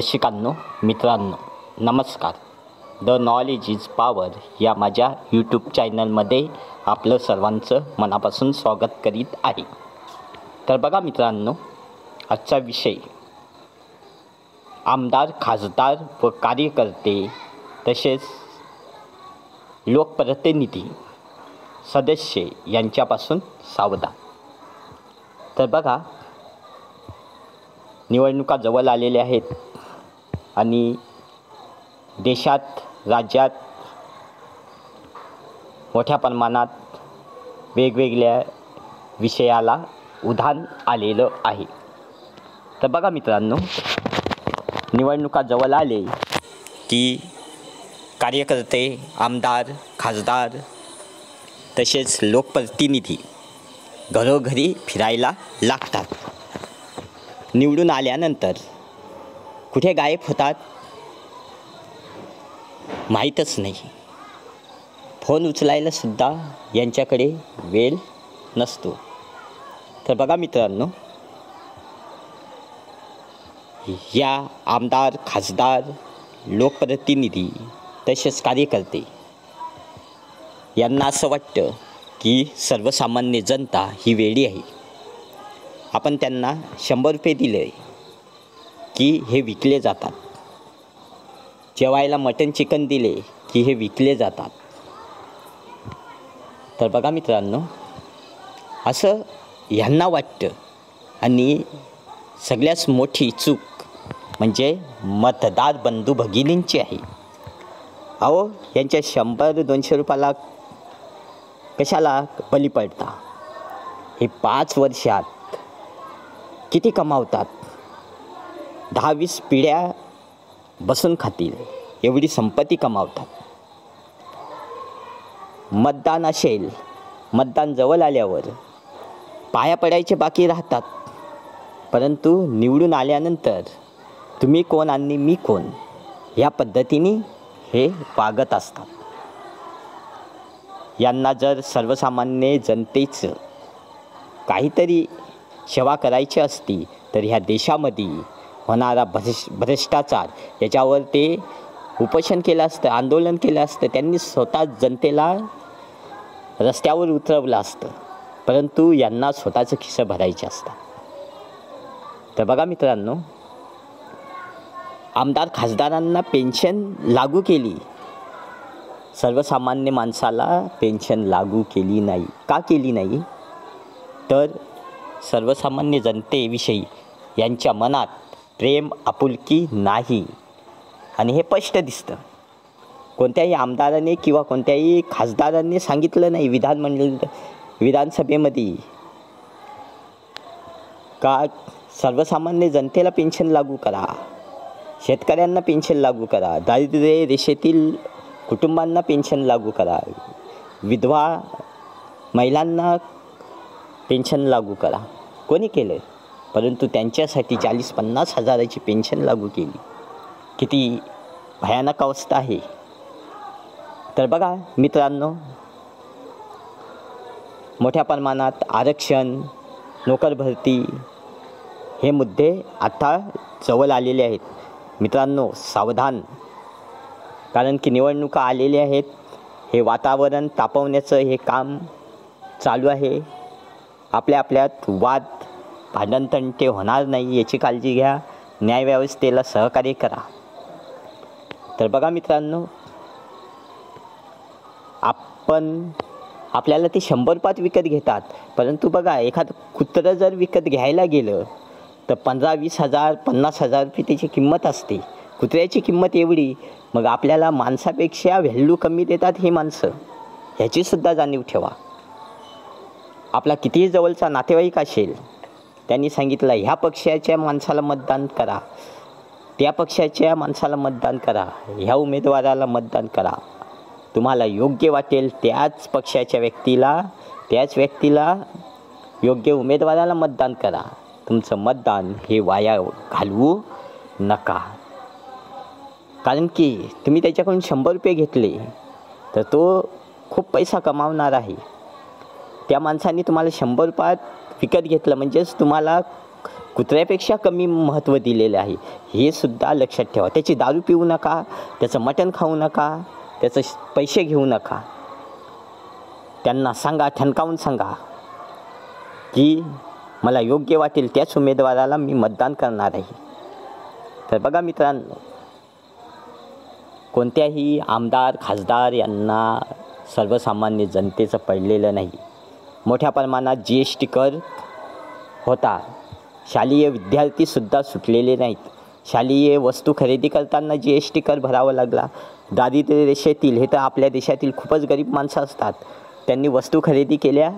शिकांनो मित्रांनो नमस्कार. The knowledge is power या माझ्या यूट्यूब चॅनलमध्ये आपलं सर्वांचं मनापासून स्वागत करीत आहे. तर बघा मित्रांनो, आजचा विषय आमदार, खासदार व कार्यकर्ते तसेच लोकप्रतिनिधी सदस्य यांच्यापासून सावधान. तर बघा, निवडणुका जवळ आलेल्या आहेत आणि देशात, राज्यात मोठ्या प्रमाणात वेगवेगळ्या विषयाला उधाण आलेलं आहे. तर बघा मित्रांनो, निवडणुका जवळ आले की कार्यकर्ते, आमदार, खासदार तसेच लोकप्रतिनिधी घरोघरी फिरायला लागतात. निवडून आल्यानंतर कुठे गायब होतात माहीतच नाही. फोन उचलायला सुद्धा यांच्याकडे वेळ नसतो. तर बघा मित्रांनो, या आमदार, खासदार, लोकप्रतिनिधी तसेच कार्यकर्ते यांना असं वाटतं की सर्वसामान्य जनता ही वेडी आहे. आपण त्यांना 100 रुपये दिले की हे विकले जातात. जेवायला मटण चिकन दिले की हे विकले जातात. तर बघा मित्रांनो, असं ह्यांना वाटतं. आणि सगळ्यात मोठी चूक म्हणजे मतदार बंधू भगिनींची आहे. अहो, यांच्या 100-200 रुपयाला कशाला बली पडता? हे 5 वर्षात किती कमावतात? 10-20 पिढ्या बसून खातील एवढी संपत्ती कमावतात. मतदान असेल, मतदान जवळ आल्यावर पाया पडायचे बाकी राहतात, परंतु निवडून आल्यानंतर तुम्ही कोण आणि मी कोण या पद्धतीने हे वागत असतात. यांना जर सर्वसामान्य जनतेचं काहीतरी सेवा करायची असती तर ह्या देशामध्ये होणारा भ्रष्टाचार याच्यावर ते उपोषण केलं असतं, आंदोलन केलं असतं. त्यांनी स्वतः जनतेला रस्त्यावर उतरवलं असतं, परंतु यांना स्वतःचं खिस्सं भरायचे असतं. तर बघा मित्रांनो, आमदार, खासदारांना पेन्शन लागू केली, सर्वसामान्य माणसाला पेन्शन लागू केली नाही. का केली नाही? तर सर्वसामान्य जनतेविषयी यांच्या मनात प्रेम, आपुलकी नाही. आणि हे स्पष्ट दिसतं. कोणत्याही आमदाराने किंवा कोणत्याही खासदारांनी सांगितलं नाही विधानसभेमध्ये का सर्वसामान्य जनतेला पेन्शन लागू करा, शेतकऱ्यांना पेन्शन लागू करा, दारिद्र्य रेषेतील कुटुंबांना पेन्शन लागू करा, विधवा महिलांना पेन्शन लागू करा. कोणी केलं? परंतु त्यांच्यासाठी 40-50 हजाराची पेन्शन लागू केली. किती भयानक अवस्था आहे. तर बघा मित्रांनो, मोठ्या प्रमाणात आरक्षण, नोकर भरती हे मुद्दे आता जवळ आलेले आहेत. मित्रांनो, सावधान. कारण की निवडणुका आलेल्या आहेत. हे वातावरण तापवण्याचं हे काम चालू आहे. आपल्यात वाद, भांडणतंटे होणार नाही याची काळजी घ्या. न्यायव्यवस्थेला सहकार्य करा. तर बघा मित्रांनो, आपल्याला ते 100 रुपयात विकत घेतात, परंतु बघा, एखादं कुत्रं जर विकत घ्यायला गेलं तर 15-20 हजार, 50 हजार रुपये त्याची किंमत असते. कुत्र्याची किंमत एवढी, मग आपल्याला माणसापेक्षा व्हॅल्यू कमी देतात ही माणसं. ह्याचीसुद्धा जाणीव ठेवा. आपला कितीही जवळचा नातेवाईक असेल, त्यांनी सांगितलं ह्या पक्षाच्या माणसाला मतदान करा, त्या पक्षाच्या माणसाला मतदान करा, ह्या उमेदवाराला मतदान करा, तुम्हाला योग्य वाटेल त्याच पक्षाच्या व्यक्तीला योग्य उमेदवाराला मतदान करा. तुमचं मतदान हे वाया घालवू नका. कारण की तुम्ही त्याच्याकडून 100 रुपये घेतले तर तो खूप पैसा कमावणार आहे. त्या माणसाने तुम्हाला 100 रुपयात विकत घेतलं म्हणजेच तुम्हाला कुत्र्यापेक्षा कमी महत्त्व दिलेलं आहे, हे सुद्धा लक्षात ठेवा. त्याची दारू पिऊ नका, त्याचं मटण खाऊ नका, त्याचं पैसे घेऊ नका. त्यांना सांगा, ठणकावून सांगा की मला योग्य वाटेल त्याच उमेदवाराला मी मतदान करणार आहे. तर बघा मित्रांनो, कोणत्याही आमदार खासदार यांना सर्वसामान्य जनतेचं पडलेलं नाही. मोठ्या प्रमाणात GST कर होता. शालेय विद्यार्थीसुद्धा सुटलेले नाहीत. शालेय वस्तू खरेदी करताना GST कर भरावा लागला. दारिद्र्य रेषेतील, हे तर आपल्या देशातील खूपच गरीब माणसं असतात, त्यांनी वस्तू खरेदी केल्या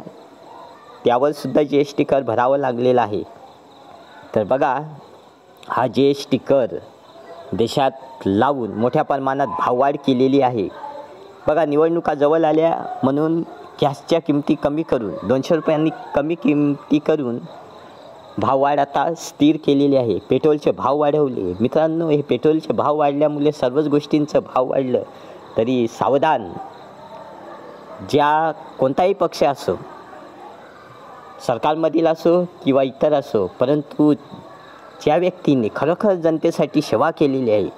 त्यावर सुद्धा GST कर भरावा लागलेला आहे. तर बघा, हा GST कर देशात लावून मोठ्या प्रमाणात भाववाढ केलेली आहे. बघा, निवडणुका जवळ आल्या म्हणून गॅसच्या किमती कमी करून 200 रुपयांनी कमी किमती करून भाववाढ आता स्थिर केलेली आहे. पेट्रोलचे भाव वाढवले. मित्रांनो, हे पेट्रोलचे भाव वाढल्यामुळे सर्वच गोष्टींचं भाव वाढलं. तरी सावधान, ज्या कोणताही पक्ष असो, सरकारमधील असो किंवा इतर असो, परंतु ज्या व्यक्तीने खरोखर जनतेसाठी सेवा केलेली आहे,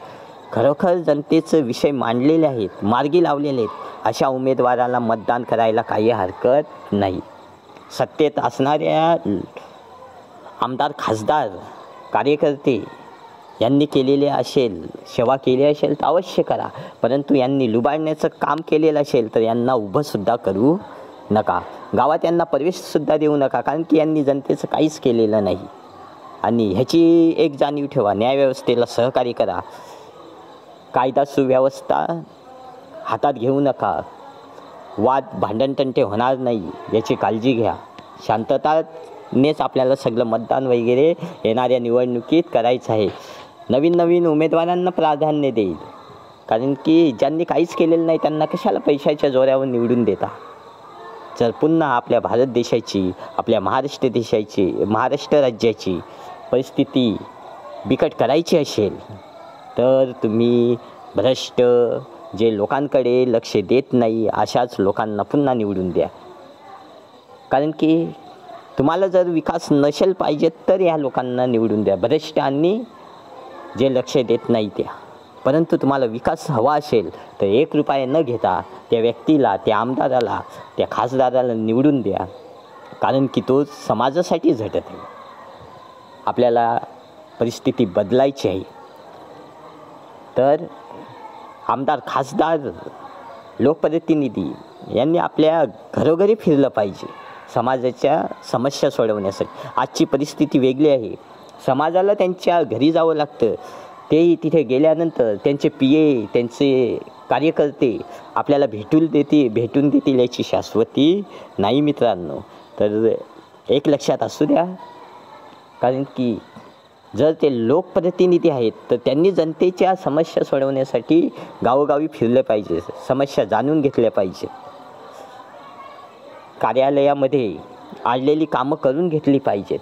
खरोखर जनतेचं विषय मांडलेले आहेत, मार्गी लावलेले आहेत, अशा उमेदवाराला मतदान करायला काही हरकत नाही. सत्तेत असणाऱ्या आमदार खासदार कार्यकर्ते यांनी केलेले असेल, सेवा केली असेल तर अवश्य करा. परंतु यांनी लुबाडण्याचं काम केलेलं असेल तर यांना उभंसुद्धा करू नका. गावात यांना प्रवेशसुद्धा देऊ नका, कारण की यांनी जनतेचं काहीच केलेलं नाही. आणि ह्याची एक जाणीव ठेवा, न्यायव्यवस्थेला सहकार्य करा, कायदा सुव्यवस्था हातात घेऊ नका, वाद भांडणतंटे होणार नाही याची काळजी घ्या. शांततानेच आपल्याला सगळं मतदान वगैरे येणाऱ्या निवडणुकीत करायचं आहे. नवीन नवीन उमेदवारांना प्राधान्य देईल, कारण की ज्यांनी काहीच केलेलं नाही त्यांना कशाला पैशाच्या जोरावर निवडून देता. जर पुन्हा आपल्या भारत देशाची, आपल्या महाराष्ट्र राज्याची परिस्थिती बिकट करायची असेल तर तुम्ही भ्रष्ट, जे लोकांकडे लक्ष देत नाही अशाच लोकांना पुन्हा निवडून द्या. कारण की तुम्हाला जर विकास नसेल पाहिजे तर या लोकांना निवडून द्या, भ्रष्ट आणि जे लक्ष देत नाही त्या. परंतु तुम्हाला विकास हवा असेल तर 1 रुपया न घेता त्या व्यक्तीला, त्या आमदाराला, त्या खासदाराला निवडून द्या, कारण की तो समाजासाठी झटत आहे. आपल्याला परिस्थिती बदलायची आहे. तर आमदार खासदार लोकप्रतिनिधी यांनी आपल्या घरोघरी फिरलं पाहिजे समाजाच्या समस्या सोडवण्यासाठी. आजची परिस्थिती वेगळी आहे. समाजाला त्यांच्या घरी जावं लागतं. तेही तिथे गेल्यानंतर त्यांचे PA, त्यांचे कार्यकर्ते आपल्याला भेटून देतील याची शाश्वती नाही मित्रांनो. तर एक लक्षात असू द्या, कारण की जर ते लोकप्रतिनिधी आहेत तर त्यांनी जनतेच्या समस्या सोडवण्यासाठी गावोगावी फिरले पाहिजे, समस्या जाणून घेतल्या पाहिजे, कार्यालयामध्ये आलेली कामं करून घेतली पाहिजेत.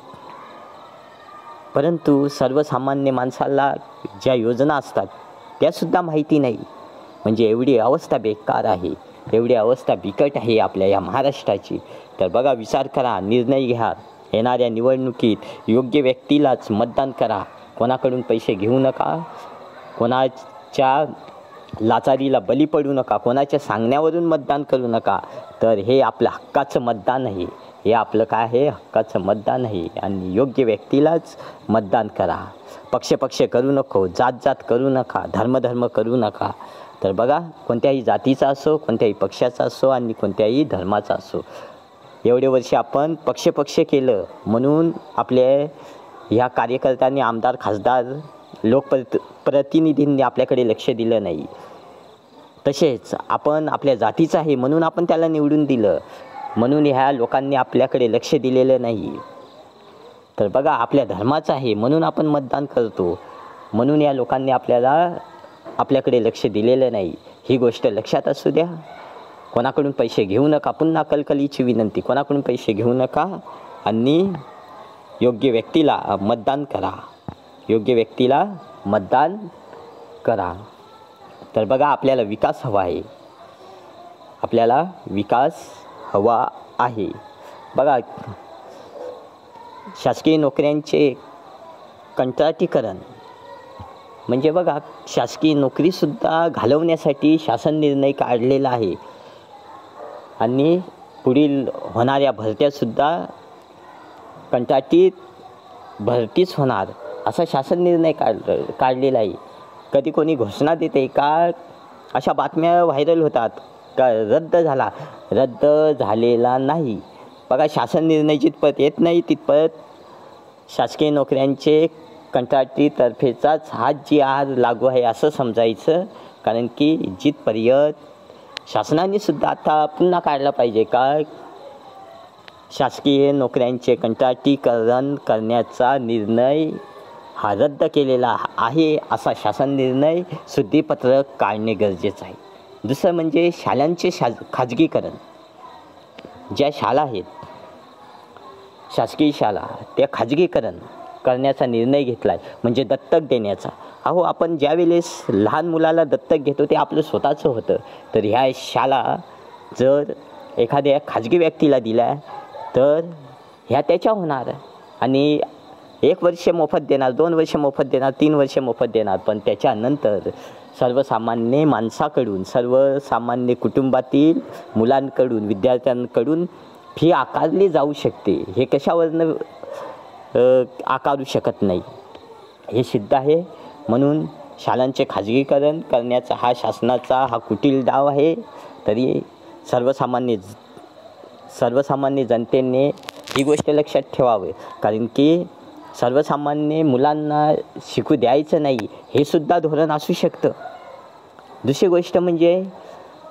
परंतु सर्वसामान्य माणसाला ज्या योजना असतात त्यासुद्धा माहिती नाही. म्हणजे एवढी अवस्था बेकार आहे, एवढी अवस्था बिकट आहे आपल्या या महाराष्ट्राची. तर बघा, विचार करा, निर्णय घ्या. येणाऱ्या निवडणुकीत योग्य व्यक्तीलाच मतदान करा. कोणाकडून पैसे घेऊ नका, कोणाच्या लाचारीला बली पडू नका, कोणाच्या सांगण्यावरून मतदान करू नका. तर हे आपलं हक्काचं मतदान आहे, हे आपलं काय आहे, हक्काचं मतदान आहे. आणि योग्य व्यक्तीलाच मतदान करा. पक्ष करू नको, जात करू नका, धर्म करू नका. तर बघा, कोणत्याही जातीचा असो, कोणत्याही पक्षाचा असो आणि कोणत्याही धर्माचा असो, एवढे वर्ष आपण पक्ष केलं म्हणून आपल्या ह्या कार्यकर्त्यांनी, आमदार खासदार लोकप्रतिनिधींनी आपल्याकडे लक्ष दिलं नाही. तसेच आपण आपल्या जातीचं आहे म्हणून आपण त्याला निवडून दिलं, म्हणून ह्या लोकांनी आपल्याकडे लक्ष दिलेलं नाही. तर बघा, आपल्या धर्माचं आहे म्हणून आपण मतदान करतो, म्हणून या लोकांनी आपल्याकडे लक्ष दिलेलं नाही. ही गोष्ट लक्षात असू द्या. कोणाकडून पैसे घेऊ नका, पुन्हा कलकलीची विनंती, कोणाकडून पैसे घेऊ नका आणि योग्य व्यक्तीला मतदान करा, योग्य व्यक्तीला मतदान करा. तर बघा, आपल्याला विकास हवा आहे, आपल्याला विकास हवा आहे. बघा, शासकीय नोकऱ्यांचे कंत्राटीकरण म्हणजे बघा, शासकीय नोकरीसुद्धा घालवण्यासाठी शासन निर्णय काढलेला आहे आणि पुढील होणाऱ्या भरत्यासुद्धा कंत्राटी भरतीच होणार असा शासन निर्णय काढलेला आहे. कधी कोणी घोषणा देते का, अशा बातम्या व्हायरल होतात का रद्द झालेला नाही. बघा, शासन निर्णय जिथपर्यंत येत नाही तिथपर्यंत शासकीय नोकऱ्यांचे कंत्राटीतर्फेचाच हा GR लागू आहे असं समजायचं. कारण की जिथपर्यंत शासनाने सुद्धा आता पुन्हा काढला पाहिजे का शासकीय नोकऱ्यांचे कंत्राटीकरण करण्याचा निर्णय हा रद्द केलेला आहे असा शासन निर्णय शुद्धीपत्रक काढणे गरजेचं आहे. दुसरं म्हणजे शाळांचे खाजगीकरण. ज्या शाळा आहेत शासकीय शाळा त्या खाजगीकरण करण्याचा निर्णय घेतला आहे, म्हणजे दत्तक देण्याचा. अहो, आपण ज्यावेळेस लहान मुलाला दत्तक घेतो ते आपलं स्वतःचं होतं, तर ह्या शाळा जर एखाद्या खाजगी व्यक्तीला दिल्या तर ह्या त्याच्या होणार आणि 1 वर्ष मोफत देणार, 2 वर्ष मोफत देणार, 3 वर्ष मोफत देणार. पण त्याच्यानंतर सर्वसामान्य माणसाकडून, सर्वसामान्य कुटुंबातील मुलांकडून, विद्यार्थ्यांकडून फी आकारली जाऊ शकते. हे कशावरनं आकारू शकत नाही, हे सिद्ध आहे. म्हणून शाळांचे खाजगीकरण करण्याचा हा शासनाचा हा कुटील डाव आहे. तरी सर्वसामान्य जनतेने ही गोष्ट लक्षात ठेवावे, कारण की सर्वसामान्य मुलांना शिकू द्यायचं नाही हे सुद्धा धोरण असू शकतं. दुसरी गोष्ट म्हणजे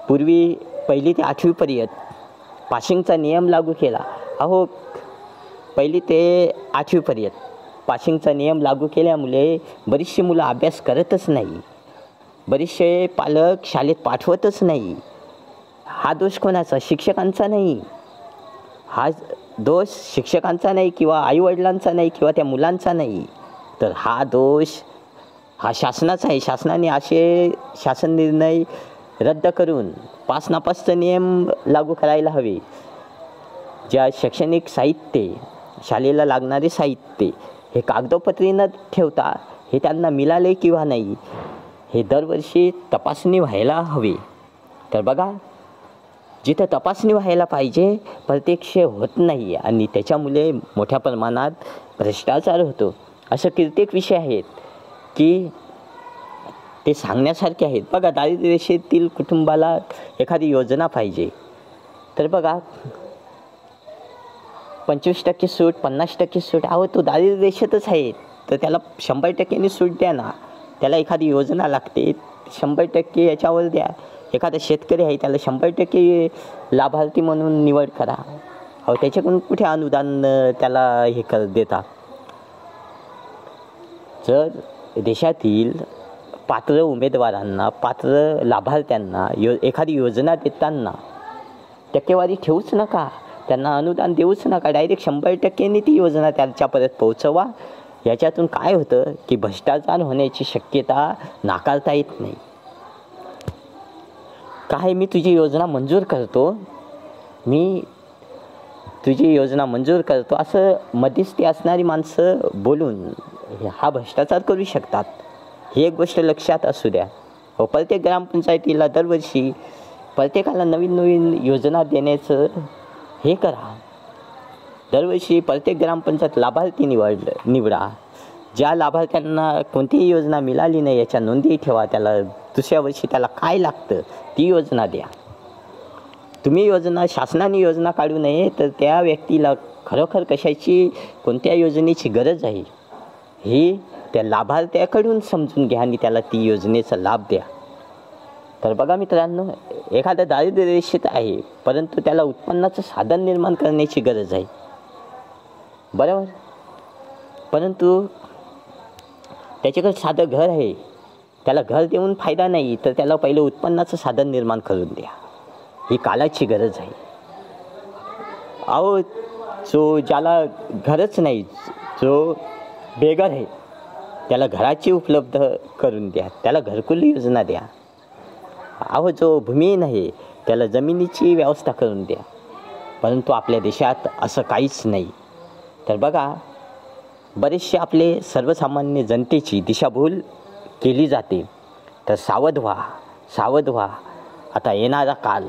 पूर्वी 1ली ते 8वीपर्यंत पासिंगचा नियम लागू केला. अहो, 1ली ते 8वीपर्यंत पासिंगचा नियम लागू केल्यामुळे बरीचशी मुलं अभ्यास करतच नाही, बरेचसे पालक शाळेत पाठवतच नाही. हा दोष कोणाचा? शिक्षकांचा नाही. हा दोष शिक्षकांचा नाही किंवा आईवडिलांचा नाही किंवा त्या मुलांचा नाही, तर हा दोष हा शासनाचा आहे. शासनाने असे शासन निर्णय रद्द करून पास नापासचा नियम लागू करायला हवे. ज्या शैक्षणिक साहित्य, शाळेला लागणारे साहित्य हे कागदोपत्री न ठेवता हे त्यांना मिळाले किंवा नाही हे दरवर्षी तपासणी व्हायला हवी. तर बघा, जिथं तपासणी व्हायला पाहिजे प्रत्यक्ष होत नाही आणि त्याच्यामुळे मोठ्या प्रमाणात भ्रष्टाचार होतो. असं कित्येक विषय आहेत की ते सांगण्यासारखे आहेत. बघा, दारिद्र्य रेषेतील कुटुंबाला एखादी योजना पाहिजे, तर बघा 25% सूट, 50% सूट. अहो, तो दारिद्र्य रेषेतच आहे तर त्याला 100% सूट द्या ना. त्याला एखादी योजना लागते, 100% याच्यावर द्या. एखादा शेतकरी आहे त्याला 100% लाभार्थी म्हणून निवड करा. अहो, त्याच्याकडून कुठे अनुदान त्याला हे देता. जर देशातील पात्र उमेदवारांना, पात्र लाभार्थ्यांना एखादी योजना देताना टक्केवारी ठेवूच नका, त्यांना अनुदान देऊच नका. डायरेक्ट 100%नी ती योजना त्यांच्यापर्यंत पोहोचवा. याच्यातून काय होतं की भ्रष्टाचार होण्याची शक्यता नाकारता येत नाही. काय, मी तुझी योजना मंजूर करतो असं मध्यस्थी असणारी माणसं बोलून हा भ्रष्टाचार करू शकतात. ही एक गोष्ट लक्षात असू द्या. प्रत्येक ग्रामपंचायतीला दरवर्षी प्रत्येकाला नवीन योजना देण्याचं हे करा. दरवर्षी प्रत्येक ग्रामपंचायत लाभार्थी निवडा. ज्या लाभार्थ्यांना कोणतीही योजना मिळाली नाही याच्या नोंदी ठेवा. त्याला दुसऱ्या वर्षी त्याला काय लागतं ती योजना द्या. तुम्ही शासनाने योजना काढू नये, तर त्या व्यक्तीला खरोखर कशाची, कोणत्या योजनेची गरज आहे हे त्या लाभार्थ्याकडून समजून घ्या आणि त्याला ती योजनेचा लाभ द्या. तर बघा मित्रांनो, एखादा दारिद्र्य रेषेत आहे परंतु त्याला उत्पन्नाचं साधन निर्माण करण्याची गरज आहे, बरोबर. परंतु त्याच्याकडे साधं घर आहे, त्याला घर देऊन फायदा नाही, तर त्याला पहिलं उत्पन्नाचं साधन निर्माण करून द्या. ही काळाची गरज आहे. अहो, ज्याला घरच नाही, जो बेघर आहे त्याला घराची उपलब्ध करून द्या. त्याला घरकुल योजना द्या. अहो, जो भूमिहीन आहे त्याला जमिनीची व्यवस्था करून द्या. परंतु आपल्या देशात असं काहीच नाही. तर बघा, बरेचसे आपले सर्वसामान्य जनतेची दिशाभूल केली जाते. तर सावध व्हा, सावध व्हा. आता येणारा काल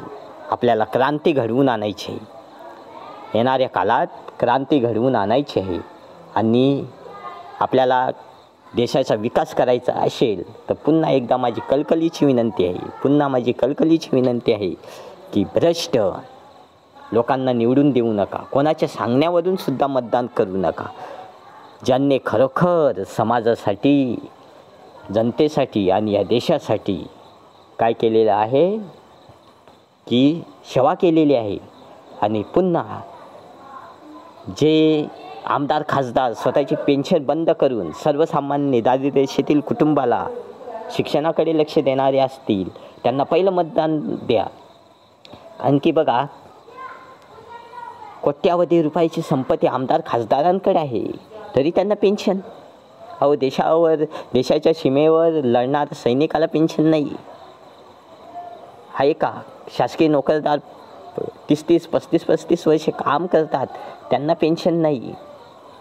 आपल्याला क्रांती घडवून आणायची आहे. येणाऱ्या काळात क्रांती घडवून आणायची आहे आणि आपल्याला देशाचा विकास करायचा असेल तर पुन्हा एकदा माझी कळकळीची विनंती आहे, पुन्हा माझी कळकळीची विनंती आहे की भ्रष्ट लोकांना निवडून देऊ नका. कोणाच्या सांगण्यावरून सुद्धा मतदान करू नका. ज्यांनी खरोखर समाजासाठी, जनतेसाठी आणि या देशासाठी काय केलेलं आहे की सेवा केलेली आहे. आणि पुन्हा जे आमदार खासदार स्वतःची पेन्शन बंद करून सर्वसामान्य दारिद्र्यरेषेतील कुटुंबाला शिक्षणाकडे लक्ष देणारे असतील त्यांना पहिलं मतदान द्या. आणखी बघा, कोट्यावधी रुपयाची संपत्ती आमदार खासदारांकडे आहे तरी त्यांना पेन्शन. अहो, देशाच्या सीमेवर लढणाऱ्या सैनिकाला पेन्शन नाही आहे का? शासकीय नोकरदार 30-30, 35-35 वर्षे काम करतात, त्यांना पेन्शन नाही.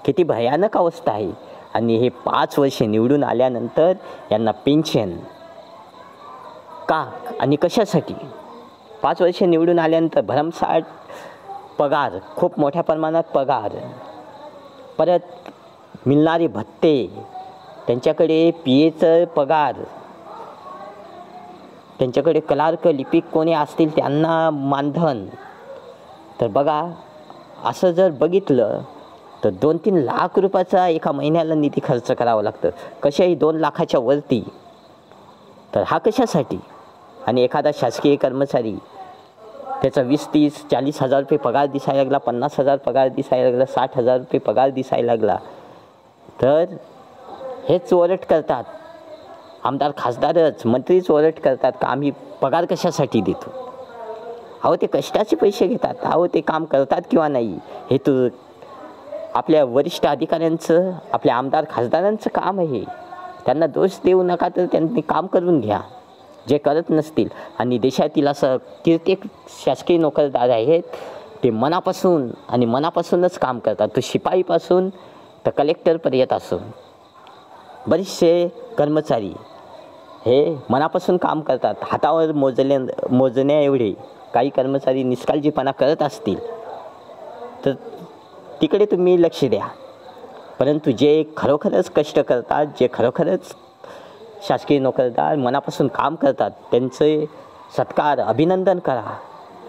किती भयानक अवस्था आहे. आणि हे 5 वर्षे निवडून आल्यानंतर यांना पेन्शन का आणि कशासाठी? 5 वर्षे निवडून आल्यानंतर भरमसाठ पगार, खूप मोठ्या प्रमाणात पगार, परत मिळणारे भत्ते, त्यांच्याकडे PAचं पगार, त्यांच्याकडे क्लार्क, लिपिक कोणी असतील त्यांना मानधन. तर बघा, असं जर बघितलं तर 2-3 लाख रुपयाचा एका महिन्याला निधी खर्च करावा लागतं. कशाही 2 लाखाच्या वरती. तर हा कशासाठी? आणि एखादा शासकीय कर्मचारी त्याचा 20-30, 40 हजार रुपये पगार दिसायला लागला, 50 हजार पगार दिसायला लागला, 60 हजार रुपये पगार दिसायला लागला, तर हेच ओरड करतात. आमदार खासदारच, मंत्रीच ओरड करतात का आम्ही पगार कशासाठी देतो? अहो, ते कष्टाचे पैसे घेतात. अहो, ते काम करतात किंवा नाही हे तर आपल्या वरिष्ठ अधिकाऱ्यांचं, आपल्या आमदार खासदारांचं काम आहे. त्यांना दोष देऊ नका, तर त्यांनी काम करून घ्या जे करत नसतील. आणि देशातील असं कित्येक शासकीय नोकरदार आहेत ते मनापासूनच काम करतात. तो शिपाईपासून तर कलेक्टरपर्यंत असून बरेचसे कर्मचारी हे मनापासून काम करतात. हातावर मोजण्या एवढे काही कर्मचारी निष्काळजीपणा करत असतील तर तिकडे तुम्ही लक्ष द्या. परंतु जे खरोखरच कष्ट करतात, जे खरोखरच शासकीय नोकरदार मनापासून काम करतात, त्यांचे सत्कार, अभिनंदन करा.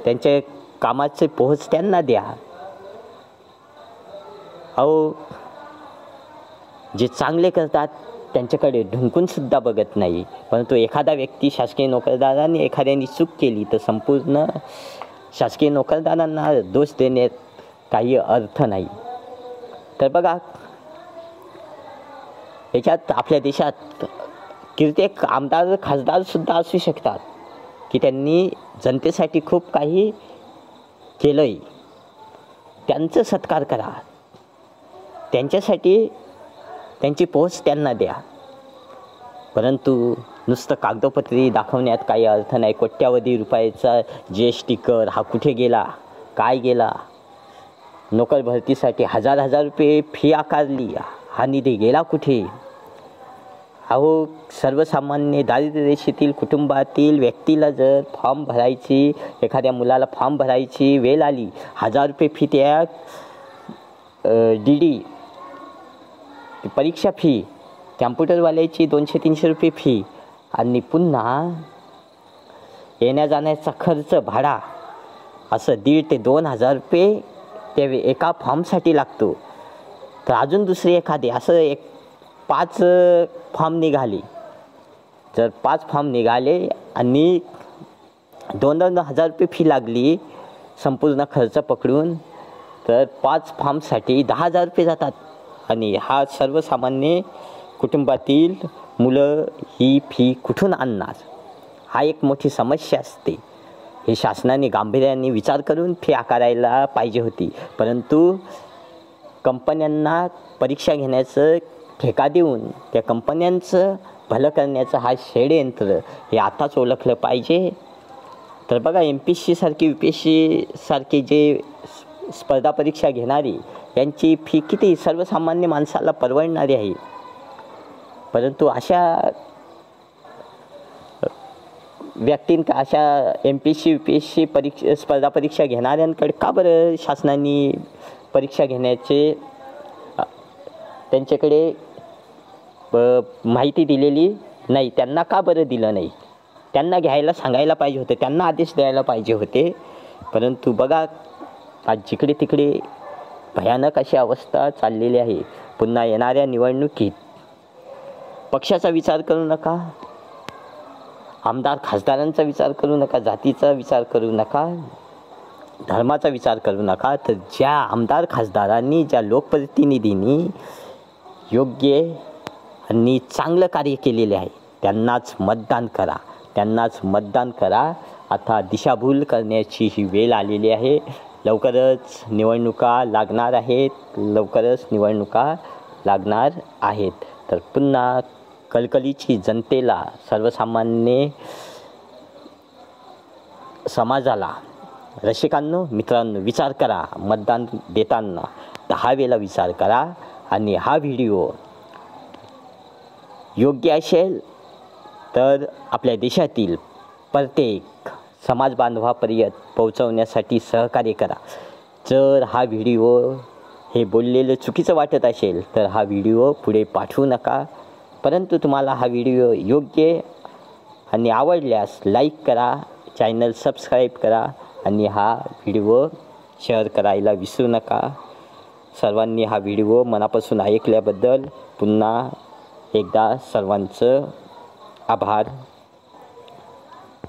त्यांच्या कामाचे पोहोच त्यांना द्या. अहो, जे चांगले करतात त्यांच्याकडे ढुंकूनसुद्धा बघत नाही. परंतु एखादा व्यक्ती शासकीय नोकरदाराने एखाद्याने चूक केली तर संपूर्ण शासकीय नोकरदारांना दोष देण्यात काही अर्थ नाही. तर बघा, याच्यात आपल्या देशात कित्येक आमदार खासदारसुद्धा असू शकतात की त्यांनी जनतेसाठी खूप काही केलं आहे. त्यांचं सत्कार करा, त्यांच्यासाठी त्यांची पोच त्यांना द्या. परंतु नुसतं कागदोपत्री दाखवण्यात काही अर्थ नाही. कोट्यावधी रुपयाचा GST कर हा कुठे गेला, काय गेला? नोकर भरतीसाठी हजार रुपये फी आकारली, हा निधी गेला कुठे? अहो, सर्वसामान्य दारिद्र्यरेषेतील कुटुंबातील व्यक्तीला जर फॉर्म भरायची, एखाद्या मुलाला फॉर्म भरायची वेळ आली, 1000 रुपये फी, त्या DD परीक्षा फी, कॅम्प्युटरवाल्याची 200-300 रुपये फी, आणि पुन्हा येण्या जाण्याचा खर्च, भाडा, असं 1,500 ते 2,000 रुपये त्या एका फॉर्मसाठी लागतो. तर अजून दुसरे एखादे असं 5 फॉर्म निघाले, जर 5 फॉर्म निघाले आणि 2,000 रुपये फी लागली संपूर्ण खर्च पकडून, तर 5 फॉर्मसाठी 10,000 रुपये जातात. आणि हा सर्वसामान्य कुटुंबातील मुलं ही फी कुठून आणणार? हा एक मोठी समस्या असते. हे शासनाने गांभीर्याने विचार करून फी आकारायला पाहिजे होती. परंतु कंपन्यांना परीक्षा घेण्याचं ठेका देऊन त्या कंपन्यांचं भलं करण्याचं हा षडयंत्र हे आताच ओळखलं पाहिजे. तर बघा, MPSC सारखी UPSC सारखी जे स्पर्धा परीक्षा घेणारी यांची फी किती सर्वसामान्य माणसाला परवडणारी आहे. परंतु अशा व्यक्तींका, अशा MPSC UPSC स्पर्धा परीक्षा घेणाऱ्यांकडे का बरं शासनाने परीक्षा घेण्याचे त्यांच्याकडे माहिती दिलेली नाही? त्यांना का बरं दिलं नाही? त्यांना घ्यायला सांगायला पाहिजे होते, त्यांना आदेश द्यायला पाहिजे होते. परंतु बघा, आज जिकडे तिकडे भयानक अशी अवस्था चाललेली आहे. पुन्हा येणाऱ्या निवडणुकीत पक्षाचा विचार करू नका, आमदार खासदारांचा विचार करू नका, जातीचा विचार करू नका, धर्माचा विचार करू नका. तर ज्या आमदार खासदारांनी, ज्या लोकप्रतिनिधींनी योग्य आणि चांगलं कार्य केलेले आहे त्यांनाच मतदान करा, त्यांनाच मतदान करा. आता दिशाभूल करण्याची ही वेळ आलेली आहे. लवकरच निवडणुका लागणार आहेत, लवकरच निवडणुका लागणार आहेत. तर पुन्हा कळकळीची जनतेला, सर्वसामान्य समाजाला, रसिकांनो, मित्रांनो, विचार करा. मतदान देताना 10 वेळा विचार करा. आणि हा व्हिडिओ योग्य असेल तर आपल्या देशातील प्रत्येक समाज बांधवापर्यंत पोहोचवण्यासाठी सहकार्य करा. जर हा व्हिडिओ हे बोललेलं चुकीचं वाटत असेल तर हा व्हिडिओ पुढे पाठवू नका. परंतु तुम्हाला हा व्हिडिओ योग्य आणि आवडल्यास लाईक करा, चॅनल सबस्क्राईब करा आणि हा व्हिडिओ शेअर करायला विसरू नका. सर्वांनी हा व्हिडिओ मनापासून ऐकल्याबद्दल पुन्हा एकदा सर्वांचं आभार.